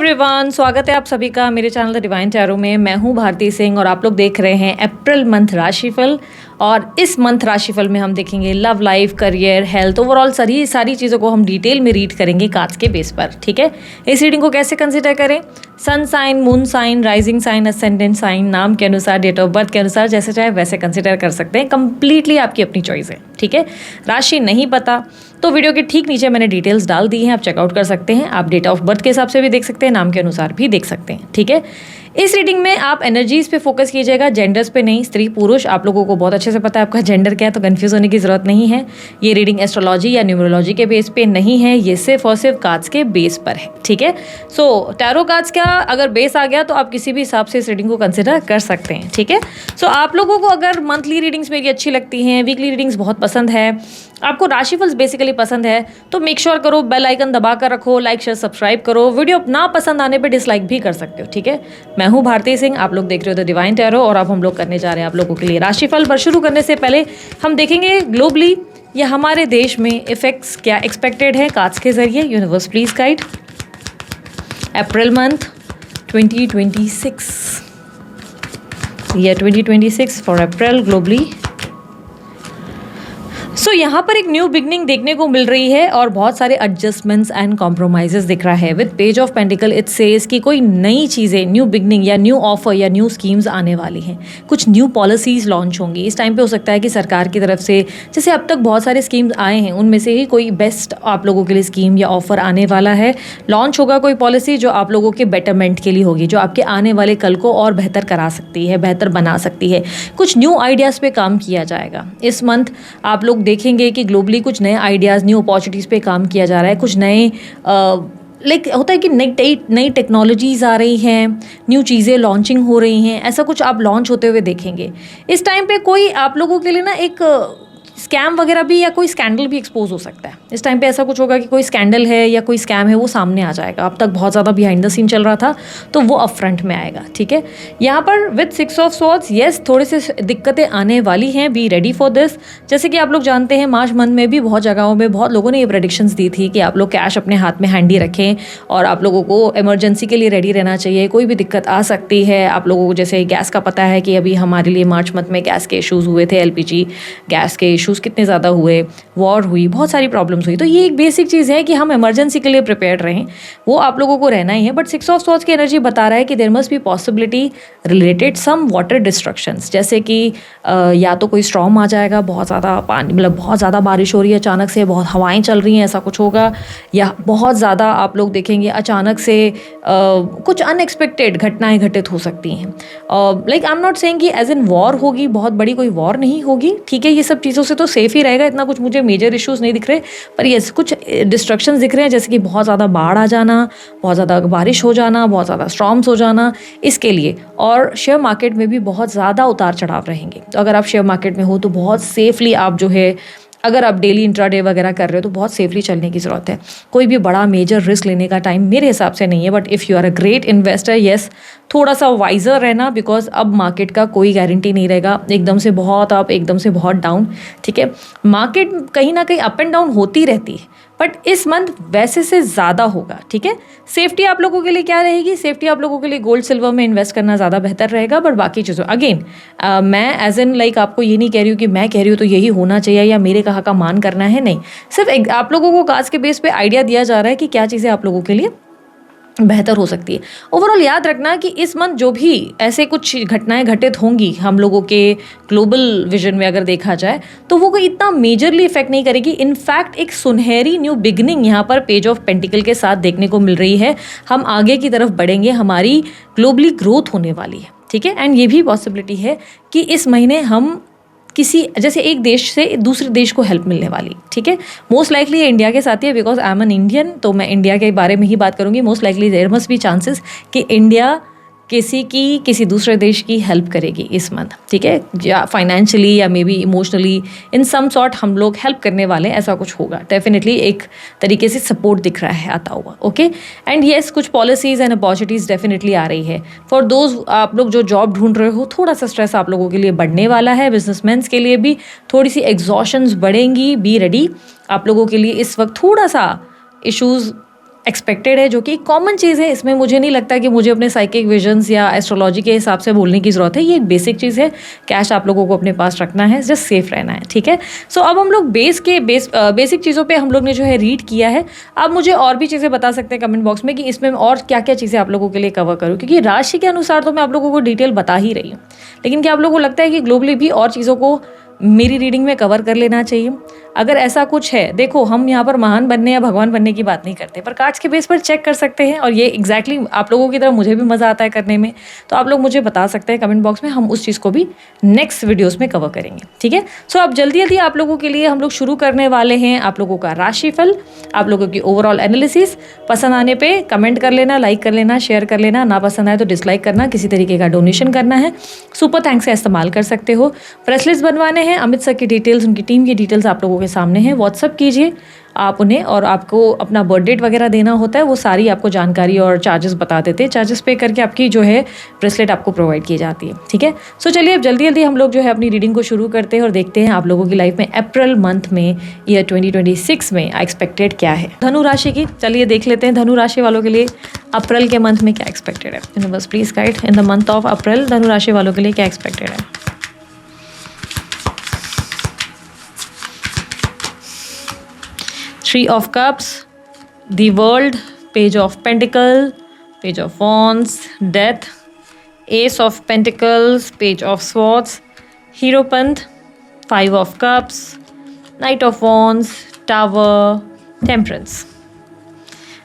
Everyone, स्वागत है आप सभी का मेरे चैनल द डिवाइन टैरो में। मैं हूं भारती सिंह और आप लोग देख रहे हैं अप्रैल मंथ राशिफल। और इस मंथ राशिफल में हम देखेंगे love life, career, health, overall सारी चीज़ों को हम डिटेल में रीड करेंगे कार्ड्स के बेस पर। ठीक है, इस रीडिंग को कैसे कंसिडर करें? Sun sign, moon sign, rising sign, ascendant sign, नाम के अनुसार, डेट ऑफ बर्थ के अनुसार, जैसे चाहे वैसे कंसिडर कर सकते हैं। कंप्लीटली आपकी अपनी चॉइस है। ठीक है, राशि नहीं पता तो वीडियो के ठीक नीचे मैंने डिटेल्स डाल दी हैं, आप चेकआउट कर सकते हैं। आप डेट ऑफ बर्थ के हिसाब से भी देख सकते हैं, नाम के अनुसार भी देख सकते हैं। ठीक है, इस रीडिंग में आप एनर्जीज पे फोकस कीजिएगा, जेंडर्स पे नहीं। स्त्री पुरुष आप लोगों को बहुत अच्छे से पता है आपका जेंडर क्या है, तो कंफ्यूज होने की जरूरत नहीं है। ये रीडिंग एस्ट्रोलॉजी या न्यूमरोलॉजी के बेस पे नहीं है, ये सिर्फ और सिर्फ कार्ड्स के बेस पर है। ठीक है, सो टैरो कार्ड्स का अगर बेस आ गया तो आप किसी भी हिसाब से इस रीडिंग को कंसिडर कर सकते हैं। ठीक है, सो आप लोगों को अगर मंथली रीडिंग्स मेरी अच्छी लगती हैं, वीकली रीडिंग्स बहुत पसंद है, आपको राशिफल्स बेसिकली पसंद है, तो मेक श्योर करो बेल आइकन दबा कर रखो, लाइक शेयर सब्सक्राइब करो। वीडियो ना पसंद आने पे डिसलाइक भी कर सकते हो। ठीक है, मैं हूँ भारती सिंह, आप लोग देख रहे हो द डिवाइन टैरो और अब हम लोग करने जा रहे हैं आप लोगों के लिए राशिफल। पर शुरू करने से पहले हम देखेंगे ग्लोबली या हमारे देश में इफेक्ट्स क्या एक्सपेक्टेड है कार्ड्स के जरिए। Universe please guide April month 2026, year 2026 for April globally. So यहाँ पर एक न्यू बिगनिंग देखने को मिल रही है और बहुत सारे एडजस्टमेंट्स एंड कॉम्प्रोमाइजेस दिख रहा है। With page of pentacle it says कि कोई नई चीज़ें, न्यू बिगनिंग या न्यू ऑफर या न्यू स्कीम्स आने वाली हैं। कुछ न्यू पॉलिसीज़ लॉन्च होंगी इस टाइम पे। हो सकता है कि सरकार की तरफ से, जैसे अब तक बहुत सारे स्कीम्स आए हैं, उनमें से ही कोई बेस्ट आप लोगों के लिए स्कीम या ऑफर आने वाला है। लॉन्च होगा कोई पॉलिसी जो आप लोगों के बेटरमेंट के लिए होगी, जो आपके आने वाले कल को और बेहतर करा सकती है, बेहतर बना सकती है। कुछ न्यू आइडियाज़ पे काम किया जाएगा इस मंथ। आप लोग देखेंगे कि ग्लोबली कुछ नए आइडियाज़, न्यू अपॉर्चुनिटीज़ पे काम किया जा रहा है। कुछ नए होता है कि नई टेक्नोलॉजीज़ आ रही हैं, न्यू चीज़ें लॉन्चिंग हो रही हैं, ऐसा कुछ आप लॉन्च होते हुए देखेंगे इस टाइम पे। कोई आप लोगों के लिए ना एक स्कैम वगैरह भी या कोई स्कैंडल भी एक्सपोज हो सकता है इस टाइम पे। ऐसा कुछ होगा कि कोई स्कैंडल है या कोई स्कैम है, वो सामने आ जाएगा। अब तक बहुत ज़्यादा बिहाइंड द सीन चल रहा था, तो वो अप फ्रंट में आएगा। ठीक है, यहाँ पर विद 6 ऑफ स्वॉर्ड्स, येस थोड़े से दिक्कतें आने वाली हैं, बी रेडी फॉर दिस। जैसे कि आप लोग जानते हैं मार्च मंथ में भी बहुत जगहों में बहुत लोगों ने ये प्रेडिक्शंस दी थी कि आप लोग कैश अपने हाथ में हैंडी रखें और आप लोगों को इमरजेंसी के लिए रेडी रहना चाहिए। कोई भी दिक्कत आ सकती है आप लोगों को। जैसे गैस का पता है कि अभी हमारे लिए मार्च मंथ में गैस के इशूज़ हुए थे, LPG गैस के इशूज़ कितने ज़्यादा हुए, वॉर हुई, बहुत सारी प्रॉब्लम्स हुई। तो ये एक बेसिक चीज़ है कि हम इमरजेंसी के लिए प्रिपेयर्ड रहें, वो आप लोगों को रहना ही है। बट 6 ऑफ स्वॉर्ड्स की एनर्जी बता रहा है कि there must be possibility related some water destructions. जैसे कि या तो कोई स्टॉर्म आ जाएगा, बहुत ज़्यादा पानी, मतलब बहुत ज़्यादा बारिश हो रही है अचानक से, बहुत हवाएं चल रही हैं, ऐसा कुछ होगा। या बहुत ज़्यादा आप लोग देखेंगे अचानक से कुछ अनएक्सपेक्टेड घटनाएं घटित हो सकती हैं। Like I am not saying कि एज इन वॉर होगी, बहुत बड़ी कोई वॉर नहीं होगी। ठीक है, ये सब चीज़ों से तो सेफ ही रहेगा, इतना कुछ मुझे मेजर इश्यूज नहीं दिख रहे। पर ये कुछ डिस्ट्रक्शंस दिख रहे हैं, जैसे कि बहुत ज़्यादा बाढ़ आ जाना, बहुत ज़्यादा बारिश हो जाना, बहुत ज़्यादा स्टॉर्म्स हो जाना, इसके लिए। और शेयर मार्केट में भी बहुत ज़्यादा उतार चढ़ाव रहेंगे। तो अगर आप शेयर मार्केट में हो तो बहुत सेफली आप जो है, अगर आप डेली इंट्राडे वगैरह कर रहे हो तो बहुत सेफली चलने की ज़रूरत है। कोई भी बड़ा मेजर रिस्क लेने का टाइम मेरे हिसाब से नहीं है। But if you are a great investor, yes थोड़ा सा वाइजर रहना, बिकॉज अब मार्केट का कोई गारंटी नहीं रहेगा, एकदम से बहुत अप, एकदम से बहुत डाउन। ठीक है, मार्केट कहीं ना कहीं अप एंड डाउन होती रहती है, बट इस मंथ वैसे से ज़्यादा होगा। ठीक है, सेफ्टी आप लोगों के लिए क्या रहेगी? सेफ्टी आप लोगों के लिए गोल्ड सिल्वर में इन्वेस्ट करना ज़्यादा बेहतर रहेगा। बट बाकी चीज़ों अगेन मैं एज एन लाइक आपको ये नहीं कह रही हूँ कि मैं कह रही हूँ तो यही होना चाहिए या मेरे कहा का मान करना है, नहीं। सिर्फ आप लोगों को कार्ड्स के बेस पे आइडिया दिया जा रहा है कि क्या चीज़ें आप लोगों के लिए बेहतर हो सकती है। ओवरऑल याद रखना कि इस मंथ जो भी ऐसे कुछ घटनाएं घटित होंगी हम लोगों के ग्लोबल विजन में अगर देखा जाए, तो वो कोई इतना मेजरली इफेक्ट नहीं करेगी। इनफैक्ट एक सुनहरी न्यू बिगनिंग यहाँ पर पेज ऑफ पेंटिकल के साथ देखने को मिल रही है। हम आगे की तरफ बढ़ेंगे, हमारी ग्लोबली ग्रोथ होने वाली है। ठीक है, एंड ये भी पॉसिबिलिटी है कि इस महीने हम किसी, जैसे एक देश से दूसरे देश को हेल्प मिलने वाली। ठीक है, मोस्ट लाइकली ये इंडिया के साथ ही है, because I am an Indian, तो मैं इंडिया के बारे में ही बात करूंगी। Most likely there must be chances कि इंडिया किसी दूसरे देश की हेल्प करेगी इस मंथ। ठीक है, या फाइनेंशियली या maybe emotionally, in some sort हम लोग हेल्प करने वाले, ऐसा कुछ होगा। डेफिनेटली एक तरीके से सपोर्ट दिख रहा है आता हुआ। ओके, एंड येस कुछ पॉलिसीज़ एंड अपॉर्चुनिटीज़ डेफिनेटली आ रही है फॉर दोज आप लोग जो जॉब ढूंढ रहे हो। थोड़ा सा स्ट्रेस आप लोगों के लिए बढ़ने वाला है। बिजनेसमैन्स के लिए भी थोड़ी सी एग्जॉशंस बढ़ेंगी, बी रेडी। आप लोगों के लिए इस वक्त थोड़ा सा इशूज़ एक्सपेक्टेड है, जो कि कॉमन चीज़ है। इसमें मुझे नहीं लगता कि मुझे अपने साइकिक विजन्स या एस्ट्रोलॉजी के हिसाब से बोलने की ज़रूरत है। ये एक बेसिक चीज़ है। कैश आप लोगों को अपने पास रखना है, जस्ट सेफ रहना है, ठीक है। सो अब हम लोग बेसिक चीज़ों पे हम लोग ने जो है रीड किया है। आप मुझे और भी चीज़ें बता सकते हैं कमेंट बॉक्स में कि इसमें और क्या क्या चीज़ें आप लोगों के लिए कवर करूँ, क्योंकि राशि के अनुसार तो मैं आप लोगों को डिटेल बता ही रही हूँ, लेकिन क्या आप लोगों को लगता है कि ग्लोबली भी और चीज़ों को मेरी रीडिंग में कवर कर लेना चाहिए? अगर ऐसा कुछ है, देखो हम यहाँ पर महान बनने या भगवान बनने की बात नहीं करते, पर कार्ड्स के बेस पर चेक कर सकते हैं, और ये एग्जैक्टली आप लोगों की तरह मुझे भी मज़ा आता है करने में। तो आप लोग मुझे बता सकते हैं कमेंट बॉक्स में, हम उस चीज़ को भी नेक्स्ट वीडियोस में कवर करेंगे, ठीक है। सो अब जल्दी जल्दी आप लोगों के लिए हम लोग शुरू करने वाले हैं आप लोगों का राशिफल, आप लोगों की ओवरऑल एनालिसिस। पसंद आने पर कमेंट कर लेना, लाइक कर लेना, शेयर कर लेना, ना पसंद आए तो डिसलाइक करना, किसी तरीके का डोनेशन करना है सुपर थैंक्स का इस्तेमाल कर सकते हो। ब्रेसलेट्स बनवाने हैं, अमित सर की डिटेल्स, उनकी टीम की डिटेल्स आप लोगों के सामने हैं, व्हाट्सअप कीजिए आप उन्हें, और आपको अपना बर्थ डेट वगैरह देना होता है, वो सारी आपको जानकारी और चार्जेस बता देते हैं। चार्जेस पे करके आपकी जो है ब्रेसलेट आपको प्रोवाइड की जाती है, ठीक है। सो चलिए अब जल्दी जल्दी हम लोग जो है अपनी रीडिंग को शुरू करते हैं और देखते हैं आप लोगों की लाइफ में अप्रैल मंथ में ईयर 2026 में एक्सपेक्टेड क्या है धनु राशि की। चलिए देख लेते हैं धनु राशि वालों के लिए अप्रैल के मंथ में क्या एक्सपेक्टेड है। Universe please guide in the month of April, धनु राशि वालों के लिए क्या एक्सपेक्टेड है। Three of Cups, the World, Page of Pentacles, Page of Wands, Death, Ace of Pentacles, Page of Swords, Hierophant, Five of Cups, Knight of Wands, Tower, Temperance.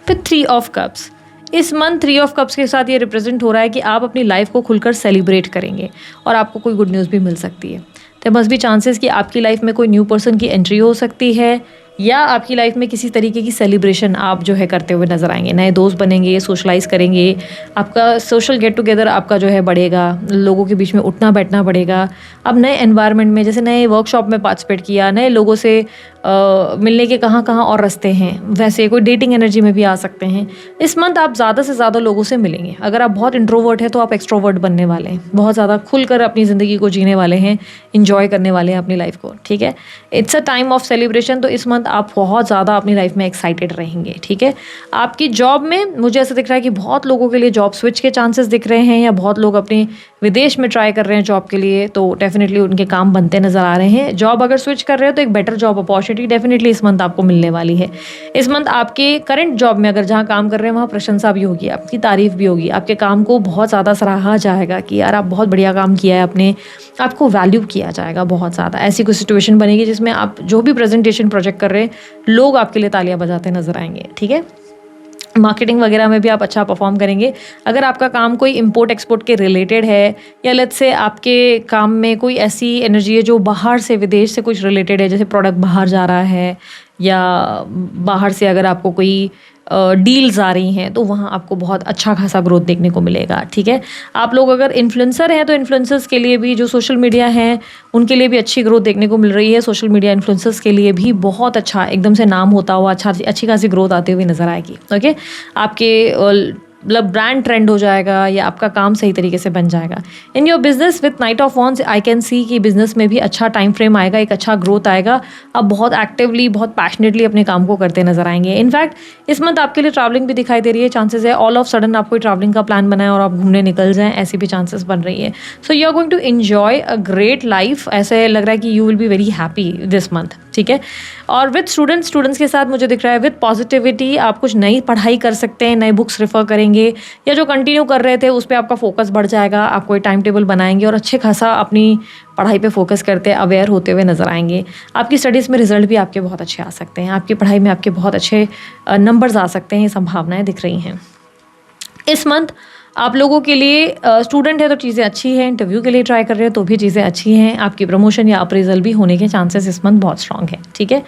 फिर Three of Cups. इस month 3 of cups के साथ ये represent हो रहा है कि आप अपनी लाइफ को खुलकर सेलिब्रेट करेंगे और आपको कोई गुड न्यूज़ भी मिल सकती है। देयर मस्ट बी चांसेस कि आपकी लाइफ में कोई न्यू पर्सन की एंट्री हो सकती है, या आपकी लाइफ में किसी तरीके की सेलिब्रेशन आप जो है करते हुए नजर आएंगे। नए दोस्त बनेंगे, सोशलाइज करेंगे, आपका सोशल गेट टुगेदर आपका जो है बढ़ेगा, लोगों के बीच में उठना बैठना बढ़ेगा। अब नए एनवायरनमेंट में, जैसे नए वर्कशॉप में पार्टिसिपेट किया, नए लोगों से मिलने के कहाँ कहाँ और रास्ते हैं, वैसे कोई डेटिंग एनर्जी में भी आ सकते हैं। इस मंथ आप ज़्यादा से ज़्यादा लोगों से मिलेंगे। अगर आप बहुत इंट्रोवर्ट हैं तो आप एक्सट्रोवर्ट बनने वाले हैं, बहुत ज़्यादा खुलकर अपनी ज़िंदगी को जीने वाले हैं, इंजॉय करने वाले हैं अपनी लाइफ को, ठीक है। It's a time of celebration. तो इस मंथ आप बहुत ज़्यादा अपनी लाइफ में एक्साइटेड रहेंगे, ठीक है। आपकी जॉब में मुझे ऐसा दिख रहा है कि बहुत लोगों के लिए जॉब स्विच के चांसेस दिख रहे हैं, या बहुत लोग अपने विदेश में ट्राई कर रहे हैं जॉब के लिए, तो डेफिनेटली उनके काम बनते नजर आ रहे हैं। जॉब अगर स्विच कर रहे हो तो एक बेटर जॉब अपॉर्चुनिटी डेफिनेटली इस मंथ आपको मिलने वाली है। इस मंथ आपके करंट जॉब में अगर जहाँ काम कर रहे हैं वहाँ प्रशंसा भी होगी, आपकी तारीफ भी होगी, आपके काम को बहुत ज़्यादा सराहा जाएगा कि यार आप बहुत बढ़िया काम किया है, आपने आपको वैल्यू किया जाएगा बहुत ज़्यादा। ऐसी कोई सिचुएशन बनेगी जिसमें आप जो भी प्रेजेंटेशन प्रोजेक्ट कर रहे हैं, लोग आपके लिए तालियां बजाते नजर आएंगे, ठीक है। मार्केटिंग वगैरह में भी आप अच्छा परफॉर्म करेंगे। अगर आपका काम कोई इंपोर्ट एक्सपोर्ट के रिलेटेड है, या लेट्स से आपके काम में कोई ऐसी एनर्जी है जो बाहर से, विदेश से कुछ रिलेटेड है, जैसे प्रोडक्ट बाहर जा रहा है, या बाहर से अगर आपको कोई डील्स आ रही हैं, तो वहाँ आपको बहुत अच्छा खासा ग्रोथ देखने को मिलेगा, ठीक है। आप लोग अगर इन्फ्लुएंसर हैं तो इन्फ्लुएंसर्स के लिए भी, जो सोशल मीडिया हैं उनके लिए भी अच्छी ग्रोथ देखने को मिल रही है। सोशल मीडिया इन्फ्लुएंसर्स के लिए भी बहुत अच्छा एकदम से नाम होता हुआ अच्छी खासी ग्रोथ आती हुई नजर आएगी, ओके। आपके मतलब ब्रांड ट्रेंड हो जाएगा, या आपका काम सही तरीके से बन जाएगा। In your business with night of wands I can see कि बिजनेस में भी अच्छा टाइम फ्रेम आएगा, एक अच्छा ग्रोथ आएगा। आप बहुत एक्टिवली, बहुत पैशनेटली अपने काम को करते नजर आएंगे। इनफैक्ट इस मंथ आपके लिए ट्रैवलिंग भी दिखाई दे रही है। चांसेस है ऑल ऑफ सडन आप कोई ट्रैवलिंग का प्लान बनाए और आप घूमने निकल जाएं, ऐसी भी चांसेस बन रही है। So you are going to enjoy a great life. ऐसे लग रहा है कि you will be very happy this month, ठीक है। और विद स्टूडेंट्स के साथ मुझे दिख रहा है विद पॉजिटिविटी आप कुछ नई पढ़ाई कर सकते हैं, नए बुक्स रेफर करेंगे, या जो कंटिन्यू कर रहे थे उस पर आपका फोकस बढ़ जाएगा। आप कोई टाइम टेबल बनाएंगे और अच्छे खासा अपनी पढ़ाई पे फोकस करते, अवेयर होते हुए नजर आएंगे। आपकी स्टडीज़ में रिजल्ट भी आपके बहुत अच्छे आ सकते हैं, आपकी पढ़ाई में आपके बहुत अच्छे नंबर्स आ सकते हैं, ये संभावनाएं दिख रही हैं। इस मंथ आप लोगों के लिए स्टूडेंट है तो चीज़ें अच्छी हैं, इंटरव्यू के लिए ट्राई कर रहे हो तो भी चीज़ें अच्छी हैं। आपकी प्रमोशन या अप्रेजल भी होने के चांसेस इस मंथ बहुत स्ट्रांग है, ठीक है।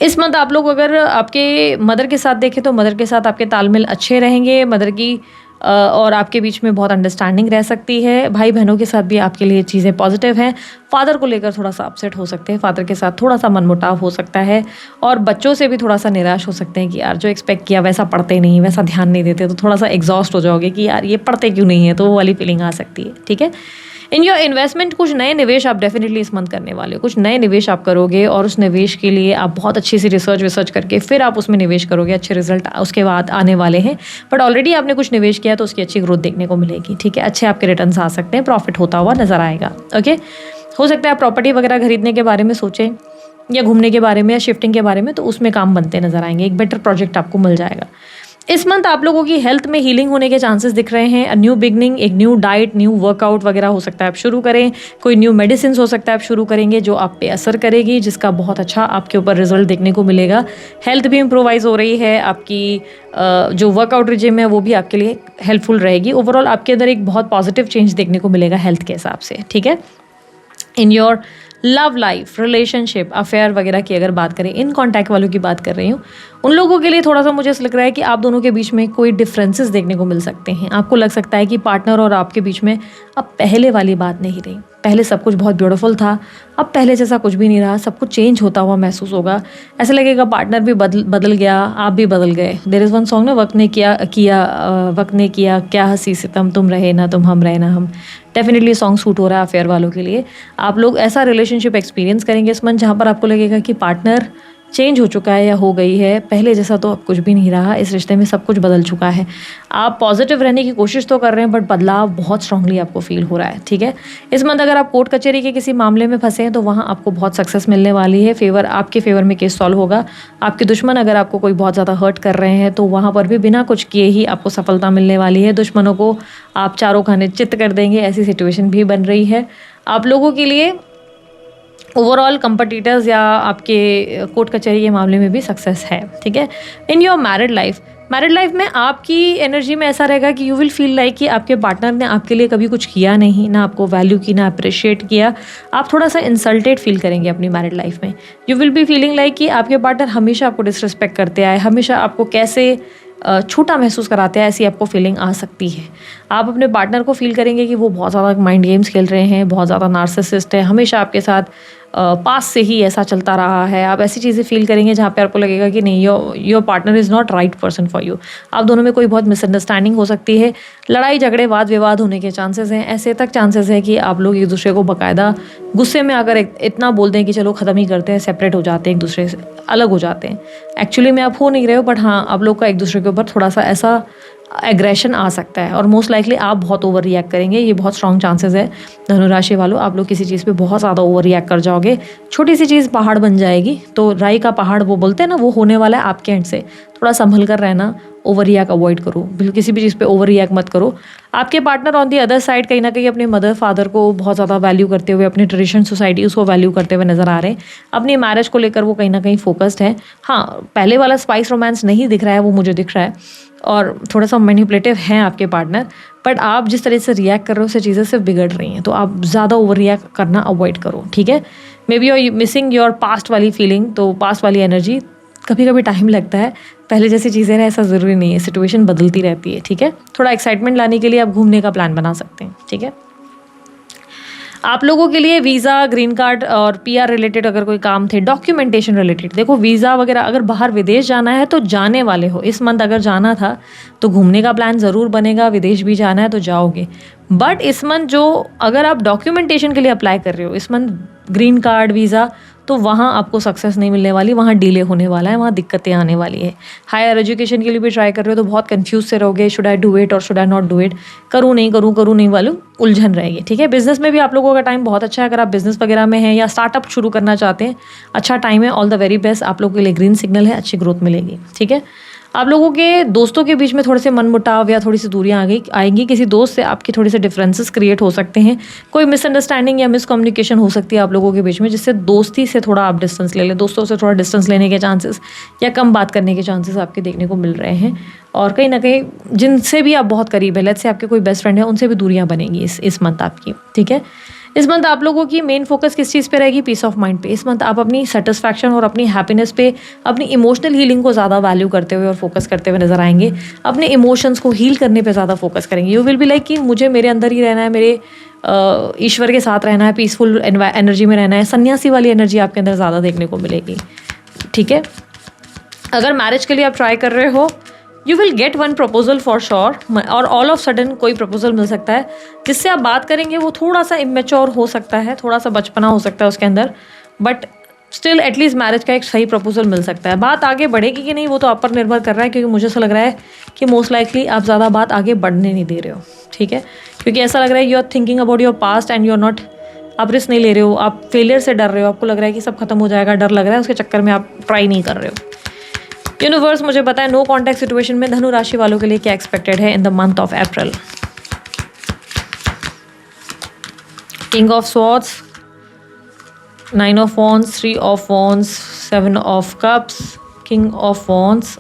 इस मंथ आप लोग अगर आपके मदर के साथ देखें तो मदर के साथ आपके तालमेल अच्छे रहेंगे। मदर की और आपके बीच में बहुत अंडरस्टैंडिंग रह सकती है। भाई बहनों के साथ भी आपके लिए चीज़ें पॉजिटिव हैं। फादर को लेकर थोड़ा सा अपसेट हो सकते हैं, फादर के साथ थोड़ा सा मनमुटाव हो सकता है, और बच्चों से भी थोड़ा सा निराश हो सकते हैं कि यार जो एक्सपेक्ट किया वैसा पढ़ते नहीं, वैसा ध्यान नहीं देते, तो थोड़ा सा एग्जॉस्ट हो जाओगे कि यार ये पढ़ते क्यों नहीं है, तो वो वाली फीलिंग आ सकती है, ठीक है। इन योर इन्वेस्टमेंट कुछ नए निवेश आप डेफिनेटली इस मंथ करने वाले हो, कुछ नए निवेश आप करोगे और उस निवेश के लिए आप बहुत अच्छी सी रिसर्च करके फिर आप उसमें निवेश करोगे, अच्छे रिजल्ट उसके बाद आने वाले हैं। बट ऑलरेडी आपने कुछ निवेश किया तो उसकी अच्छी ग्रोथ देखने को मिलेगी, ठीक है, अच्छे आपके रिटर्न्स आ सकते हैं, प्रॉफिट होता हुआ नजर आएगा। ओके, हो सकता है आप प्रॉपर्टी वगैरह खरीदने के बारे में सोचें या घूमने के बारे में या शिफ्टिंग के बारे में, तो उसमें काम बनते नजर आएंगे, एक बेटर प्रोजेक्ट आपको मिल जाएगा। इस मंथ आप लोगों की हेल्थ में हीलिंग होने के चांसेस दिख रहे हैं। न्यू बिगनिंग, एक न्यू डाइट, न्यू वर्कआउट वगैरह हो सकता है आप शुरू करें, कोई न्यू मेडिसिन हो सकता है आप शुरू करेंगे जो आप पे असर करेगी, जिसका बहुत अच्छा आपके ऊपर रिजल्ट देखने को मिलेगा। हेल्थ भी इम्प्रोवाइज हो रही है, आपकी जो वर्कआउट रिजिम है वो भी आपके लिए हेल्पफुल रहेगी। ओवरऑल आपके अंदर एक बहुत पॉजिटिव चेंज देखने को मिलेगा हेल्थ के हिसाब से, ठीक है। In your love life, relationship, affair वगैरह की अगर बात करें, इन कॉन्टैक्ट वालों की बात कर रही हूँ, उन लोगों के लिए थोड़ा सा मुझे ऐसा लग रहा है कि आप दोनों के बीच में कोई डिफरेंसेस देखने को मिल सकते हैं। आपको लग सकता है कि पार्टनर और आपके बीच में अब पहले वाली बात नहीं रही, पहले सब कुछ बहुत ब्यूटीफुल था, अब पहले जैसा कुछ भी नहीं रहा, सब कुछ चेंज होता हुआ महसूस होगा। ऐसा लगेगा पार्टनर भी बदल गया, आप भी बदल गए। देयर इज़ वन सॉन्ग ना, वक्त ने किया क्या हंसी सितम, तुम रहे ना तुम, हम रहे ना हम। डेफिनेटली सॉन्ग सूट हो रहा है अफेयर वालों के लिए। आप लोग ऐसा रिलेशनशिप एक्सपीरियंस करेंगे इस मंथ जहाँ पर आपको लगेगा कि पार्टनर चेंज हो चुका है या हो गई है, पहले जैसा तो अब कुछ भी नहीं रहा, इस रिश्ते में सब कुछ बदल चुका है। आप पॉजिटिव रहने की कोशिश तो कर रहे हैं बट बदलाव बहुत स्ट्रांगली आपको फील हो रहा है, ठीक है। इस मंथ अगर आप कोर्ट कचहरी के किसी मामले में फंसे हैं तो वहाँ आपको बहुत सक्सेस मिलने वाली है, आपके फेवर में केस सॉल्व होगा। आपके दुश्मन अगर आपको कोई बहुत ज़्यादा हर्ट कर रहे हैं तो वहाँ पर भी बिना कुछ किए ही आपको सफलता मिलने वाली है। दुश्मनों को आप चारों खाने चित्त कर देंगे, ऐसी सिचुएशन भी बन रही है आप लोगों के लिए। ओवरऑल कंपटीटर्स या आपके कोर्ट कचहरी के मामले में भी सक्सेस है, ठीक है। इन योर मैरिड लाइफ में आपकी एनर्जी में ऐसा रहेगा कि यू विल फील लाइक कि आपके पार्टनर ने आपके लिए कभी कुछ किया नहीं, ना आपको वैल्यू की, ना अप्रिशिएट किया। आप थोड़ा सा इंसल्टेड फील करेंगे अपनी मैरिड लाइफ में। You will be feeling like कि आपके पार्टनर हमेशा आपको डिसरिस्पेक्ट करते आए, हमेशा आपको कैसे छोटा महसूस कराते हैं, ऐसी आपको फीलिंग आ सकती है। आप अपने पार्टनर को फील करेंगे कि वो बहुत ज़्यादा माइंड गेम्स खेल रहे हैं, बहुत ज़्यादा नार्सिसिस्ट है, हमेशा आपके साथ पास से ही ऐसा चलता रहा है। आप ऐसी चीज़ें फील करेंगे जहाँ पे आपको लगेगा कि नहीं, your partner is not right person for you. आप दोनों में कोई बहुत मिसअंडरस्टैंडिंग हो सकती है, लड़ाई झगड़े वाद विवाद होने के चांसेस हैं। ऐसे तक चांसेस है कि आप लोग एक दूसरे को बाकायदा गुस्से में आकर इतना बोल दें कि चलो ख़त्म ही करते हैं, सेपरेट हो जाते हैं, एक दूसरे से अलग हो जाते हैं। एक्चुअली में आप हो नहीं रहे हो, बट हाँ आप लोग का एक दूसरे के ऊपर थोड़ा सा ऐसा एग्रेशन आ सकता है और मोस्ट लाइकली आप बहुत ओवर रिएक्ट करेंगे। ये बहुत स्ट्रॉन्ग चांसेस है धनुराशि वालों, आप लोग किसी चीज़ पे बहुत ज़्यादा ओवर रिएक्ट कर जाओगे, छोटी सी चीज़ पहाड़ बन जाएगी। तो राई का पहाड़ वो बोलते हैं ना, वो होने वाला है आपके एंड से। थोड़ा संभल कर रहना, ओवर रिएक्ट अवॉइड करो, बिल्कुल किसी भी चीज़ पे ओवर रिएक्ट मत करो। आपके partner on the other side कहीं ना कहीं अपने मदर फादर को बहुत ज़्यादा वैल्यू करते हुए, अपने ट्रेडिशन सोसाइटी उसको वैल्यू करते हुए नज़र आ रहे हैं। अपनी मैरिज को लेकर वो कहीं ना कहीं फोकस्ड है। हाँ, पहले वाला स्पाइस रोमांस नहीं दिख रहा है, वो मुझे दिख रहा है, और थोड़ा सा मैनिपुलेटिव हैं आपके पार्टनर। बट आप जिस तरह से रिएक्ट कर रहे हो उससे चीज़ें सिर्फ बिगड़ रही हैं, तो आप ज़्यादा ओवर रिएक्ट करना अवॉइड करो, ठीक है। May be you missing your past वाली फीलिंग, तो पास्ट वाली एनर्जी कभी कभी टाइम लगता है, पहले जैसी चीज़ें ना ऐसा ज़रूरी नहीं है, सिचुएशन बदलती रहती है, ठीक है। थोड़ा एक्साइटमेंट लाने के लिए आप घूमने का प्लान बना सकते हैं, ठीक है। आप लोगों के लिए वीज़ा, ग्रीन कार्ड और पीआर रिलेटेड अगर कोई काम थे, डॉक्यूमेंटेशन रिलेटेड, देखो वीज़ा वगैरह अगर बाहर विदेश जाना है तो जाने वाले हो। इस मंथ अगर जाना था तो घूमने का प्लान ज़रूर बनेगा, विदेश भी जाना है तो जाओगे। बट इस मंथ जो अगर आप डॉक्यूमेंटेशन के लिए अप्लाई कर रहे हो इस मंथ, ग्रीन कार्ड, वीज़ा, तो वहाँ आपको सक्सेस नहीं मिलने वाली, वहाँ डिले होने वाला है, वहाँ दिक्कतें आने वाली है। हायर एजुकेशन के लिए भी ट्राई कर रहे हो तो बहुत कंफ्यूज से रहोगे, शुड आई डू इट और should I not do it, करूँ नहीं वालों उलझन रहेगी, ठीक है। बिजनेस में भी आप लोगों का टाइम बहुत अच्छा है, अगर आप बिजनेस वगैरह में हैं या स्टार्टअप शुरू करना चाहते हैं, अच्छा टाइम है, ऑल द वेरी बेस्ट। आप लोगों के लिए ग्रीन सिग्नल है, अच्छी ग्रोथ मिलेगी, ठीक है। आप लोगों के दोस्तों के बीच में थोड़े से मनमुटाव या थोड़ी सी दूरियां आएंगी, किसी दोस्त से आपकी थोड़ी से डिफरेंसेस क्रिएट हो सकते हैं, कोई मिसअंडरस्टैंडिंग या मिसकम्युनिकेशन हो सकती है आप लोगों के बीच में, जिससे दोस्ती से थोड़ा आप डिस्टेंस ले लें, दोस्तों से थोड़ा डिस्टेंस लेने के चांसेस या कम बात करने के चांसेस आपके देखने को मिल रहे हैं। और कहीं ना कहीं जिनसे भी आप बहुत करीब है, लेट्स से आपके कोई बेस्ट फ्रेंड है, उनसे भी दूरियां बनेंगी इस मंथ आपकी, ठीक है। इस मंथ आप लोगों की मेन फोकस किस चीज़ पे रहेगी? पीस ऑफ माइंड पे। इस मंथ आप अपनी सेटिस्फैक्शन और अपनी हैप्पीनेस पे, अपनी इमोशनल हीलिंग को ज़्यादा वैल्यू करते हुए और फोकस करते हुए नजर आएंगे। अपने इमोशंस को हील करने पे ज़्यादा फोकस करेंगे। यू विल बी लाइक कि मुझे मेरे अंदर ही रहना है, मेरे ईश्वर के साथ रहना है, पीसफुल एनर्जी में रहना है, सन्यासी वाली एनर्जी आपके अंदर ज़्यादा देखने को मिलेगी, ठीक है। अगर मैरिज के लिए आप ट्राई कर रहे हो you will get one proposal for sure, और ऑल ऑफ सडन कोई प्रपोजल मिल सकता है जिससे आप बात करेंगे वो थोड़ा सा इमेच्योर हो सकता है, थोड़ा सा बचपना हो सकता है उसके अंदर, बट स्टिल एटलीस्ट मैरिज का एक सही प्रपोजल मिल सकता है। बात आगे बढ़ेगी कि नहीं वो तो आप पर निर्भर कर रहा है, क्योंकि मुझे ऐसा लग रहा है कि मोस्ट लाइकली आप ज़्यादा बात आगे बढ़ने नहीं दे रहे हो, ठीक है, क्योंकि ऐसा लग रहा है you are thinking about your past and you are not, आप रिस्क नहीं ले रहे हो, आप फेलियर से डर रहे हो, आपको लग रहा है कि सब खत्म हो जाएगा, डर लग रहा है, उसके चक्कर में आप ट्राई नहीं कर रहे हो। यूनिवर्स मुझे बताए नो कॉन्टैक्ट सिचुएशन में धनु राशि वालों के लिए क्या एक्सपेक्टेड है in the month of April. King of swords, 9 of wands, 3 of wands, 7 of cups, king of wands.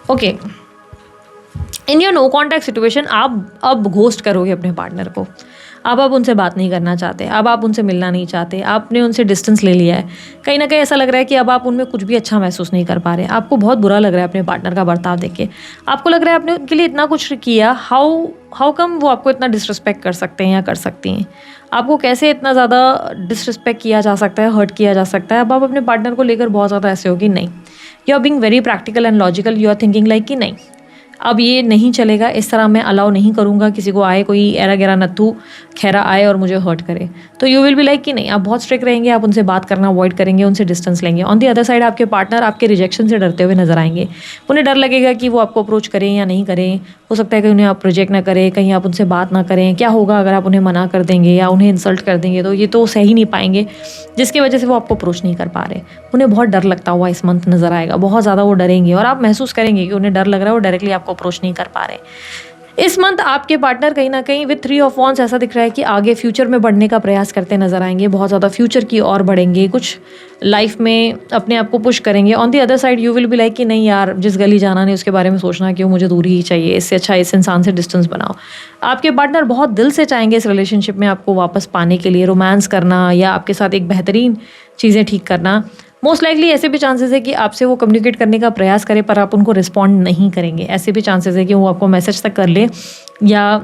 Okay, in your no contact situation आप अब घोस्ट करोगे अपने पार्टनर को, अब उनसे बात नहीं करना चाहते, अब आप उनसे मिलना नहीं चाहते, आपने उनसे डिस्टेंस ले लिया है। कहीं ना कहीं ऐसा लग रहा है कि अब आप उनमें कुछ भी अच्छा महसूस नहीं कर पा रहे, आपको बहुत बुरा लग रहा है अपने पार्टनर का बर्ताव देख के, आपको लग रहा है आपने उनके लिए इतना कुछ किया, हाउ कम वो आपको इतना डिसरिस्पेक्ट कर सकते हैं या कर सकती हैं, आपको कैसे इतना ज़्यादा डिसरिस्पेक्ट किया जा सकता है, हर्ट किया जा सकता है। अब आप अपने पार्टनर को लेकर बहुत ज़्यादा ऐसे हो कि नहीं, you are being very practical and logical, you are thinking like कि नहीं अब ये नहीं चलेगा, इस तरह मैं अलाउ नहीं करूँगा किसी को आए, कोई एरा गेरा नत्थू खैरा आए और मुझे हर्ट करे। तो यू विल बी लाइक कि नहीं, आप बहुत स्ट्रिक्ट रहेंगे, आप उनसे बात करना अवॉइड करेंगे, उनसे डिस्टेंस लेंगे। ऑन दी अदर साइड आपके पार्टनर आपके रिजेक्शन से डरते हुए नजर आएंगे, उन्हें डर लगेगा कि वो आपको अप्रोच करें या नहीं करें, हो सकता है कि उन्हें आप रिजेक्ट ना करें, कहीं आप उनसे बात ना करें, क्या होगा अगर आप उन्हें मना कर देंगे या उन्हें इंसल्ट कर देंगे, तो ये तो सह ही नहीं पाएंगे, जिसकी वजह से वो आपको अप्रोच नहीं कर पा रहे। उन्हें बहुत डर लगता हुआ इस मंथ नजर आएगा, बहुत ज़्यादा वो डरेंगे और आप महसूस करेंगे कि उन्हें डर लग रहा है, वो डायरेक्टली आपको अप्रोच नहीं कर पा रहे। इस मंथ आपके पार्टनर कहीं ना कहीं विद 3 of wands ऐसा दिख रहा है कि आगे फ्यूचर में बढ़ने का प्रयास करते नजर आएंगे, बहुत ज़्यादा फ्यूचर की ओर बढ़ेंगे, कुछ लाइफ में अपने आप को पुश करेंगे। On the other side you will be like कि नहीं यार, जिस गली जाना नहीं उसके बारे में सोचना क्यों, मुझे दूरी ही चाहिए, इससे अच्छा इस इंसान से डिस्टेंस बनाओ। आपके पार्टनर बहुत दिल से चाहेंगे इस रिलेशनशिप में आपको वापस पाने के लिए, रोमांस करना या आपके साथ एक बेहतरीन चीज़ें ठीक करना। मोस्ट लाइकली ऐसे भी चांसेस है कि आपसे वो कम्युनिकेट करने का प्रयास करे पर आप उनको रिस्पॉन्ड नहीं करेंगे, ऐसे भी चांसेस है कि वो आपको मैसेज तक कर ले या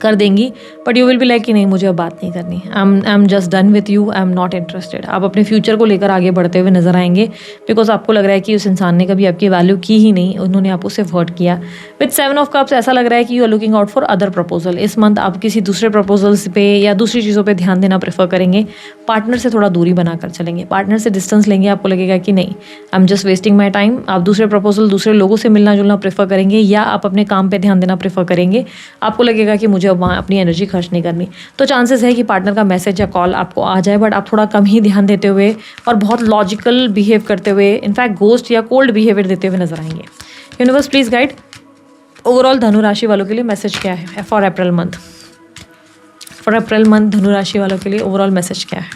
कर देंगी, but you will be like कि नहीं मुझे अब बात नहीं करनी, I am just done with you, I am not interested. आप अपने फ्यूचर को लेकर आगे बढ़ते हुए नजर आएंगे, बिकॉज आपको लग रहा है कि उस इंसान ने कभी आपकी वैल्यू की ही नहीं, उन्होंने आपको सिर्फ हर्ट किया। विद 7 of cups ऐसा लग रहा है कि you are looking out for other proposal. इस मंथ आप किसी दूसरे प्रपोजल्स पे या दूसरी चीज़ों पर ध्यान देना प्रेफर करेंगे, पार्टनर से थोड़ा दूरी बनाकर चलेंगे, पार्टनर से डिस्टेंस लेंगे। आपको लगेगा कि नहीं I am just wasting my time, आप दूसरे प्रपोजल दूसरे लोगों से मिलना जुलना प्रेफर करेंगे या आप अपने काम पर ध्यान देना प्रेफर करेंगे। आपको लगेगा कि मुझे अब वहाँ अपनी एनर्जी खर्च नहीं करनी। तो चांसेस है कि पार्टनर का मैसेज या कॉल आपको आ जाए, बट आप थोड़ा कम ही ध्यान देते हुए और बहुत लॉजिकल बिहेव करते हुए, इनफैक्ट घोस्ट या कोल्ड बिहेवियर देते हुए नजर आएंगे। यूनिवर्स प्लीज गाइड ओवरऑल धनु राशि वालों के लिए मैसेज क्या है for April month. For April month धनु राशि वालों के लिए ओवरऑल मैसेज क्या है।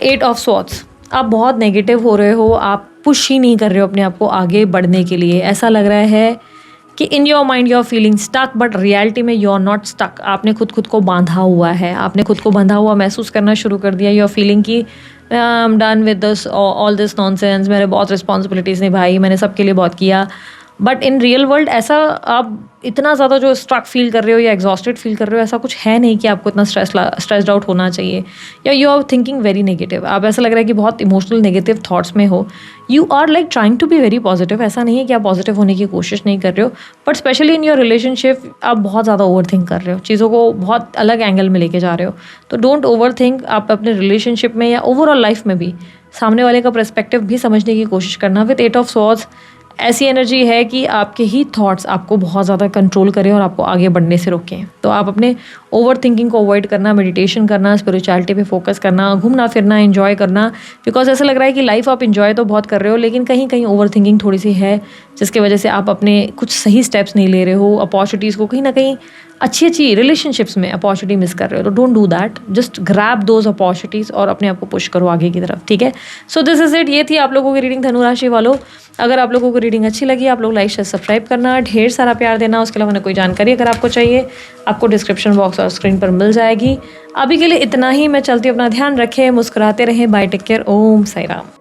8 of swords, आप बहुत नेगेटिव हो रहे हो, आप पुश ही नहीं कर रहे हो अपने आप को आगे बढ़ने के लिए। ऐसा लग रहा है कि in your mind you are feeling stuck, but reality में यू आर नॉट स्टक। आपने खुद को बांधा हुआ है, आपने खुद को बंधा हुआ महसूस करना शुरू कर दिया। यू आर फीलिंग कि I am done with this all this nonsense, मैंने बहुत रिस्पॉन्सिबिलिटीज़ निभाई, मैंने सबके लिए बहुत किया, बट इन रियल वर्ल्ड ऐसा आप इतना ज़्यादा जो स्ट्रक फील कर रहे हो या एग्जॉस्टेड फील कर रहे हो, ऐसा कुछ है नहीं कि आपको इतना स्ट्रेस्ड आउट होना चाहिए, या you are thinking very negative. आप ऐसा लग रहा है कि बहुत इमोशनल नेगेटिव थॉट्स में हो। You are like trying to be very positive, ऐसा नहीं है कि आप पॉजिटिव होने की कोशिश नहीं कर रहे हो, but specially in your relationship आप बहुत ज़्यादा ओवर थिंक कर रहे हो, चीज़ों को बहुत अलग एंगल में लेके जा रहे हो। तो डोंट ओवर थिंक। आप अपने रिलेशनशिप में या ओवरऑल लाइफ में भी सामने वाले का पर्सपेक्टिव भी समझने की कोशिश करना। विद 8 of swords ऐसी एनर्जी है कि आपके ही थॉट्स आपको बहुत ज़्यादा कंट्रोल करें और आपको आगे बढ़ने से रोकें। तो आप अपने ओवर थिंकिंग को अवॉइड करना, मेडिटेशन करना, स्पिरिचुअलिटी पे फोकस करना, घूमना फिरना, एंजॉय करना, बिकॉज ऐसा लग रहा है कि लाइफ आप एंजॉय तो बहुत कर रहे हो, लेकिन कहीं कहीं ओवर थिंकिंग थोड़ी सी है, जिसकी वजह से आप अपने कुछ सही स्टेप्स नहीं ले रहे हो, अपॉर्चुनिटीज़ को कहीं ना कहीं अच्छी रिलेशनशिप्स में अपॉर्चुनिटी मिस कर रहे हो। तो don't do that, just grab those opportunities और अपने आप को पुश करो आगे की तरफ, ठीक है। सो दिस इज इट, ये थी आप लोगों की रीडिंग धनु राशि वालों। अगर आप लोगों को रीडिंग अच्छी लगी, आप लोग लाइक शेयर सब्सक्राइब करना, ढेर सारा प्यार देना। उसके अलावा कोई जानकारी अगर आपको चाहिए, आपको डिस्क्रिप्शन बॉक्स और स्क्रीन पर मिल जाएगी। अभी के लिए इतना ही, मैं चलती हूँ, अपना ध्यान रखें, मुस्कुराते रहें, बाय, टेक केयर, ओम साई राम।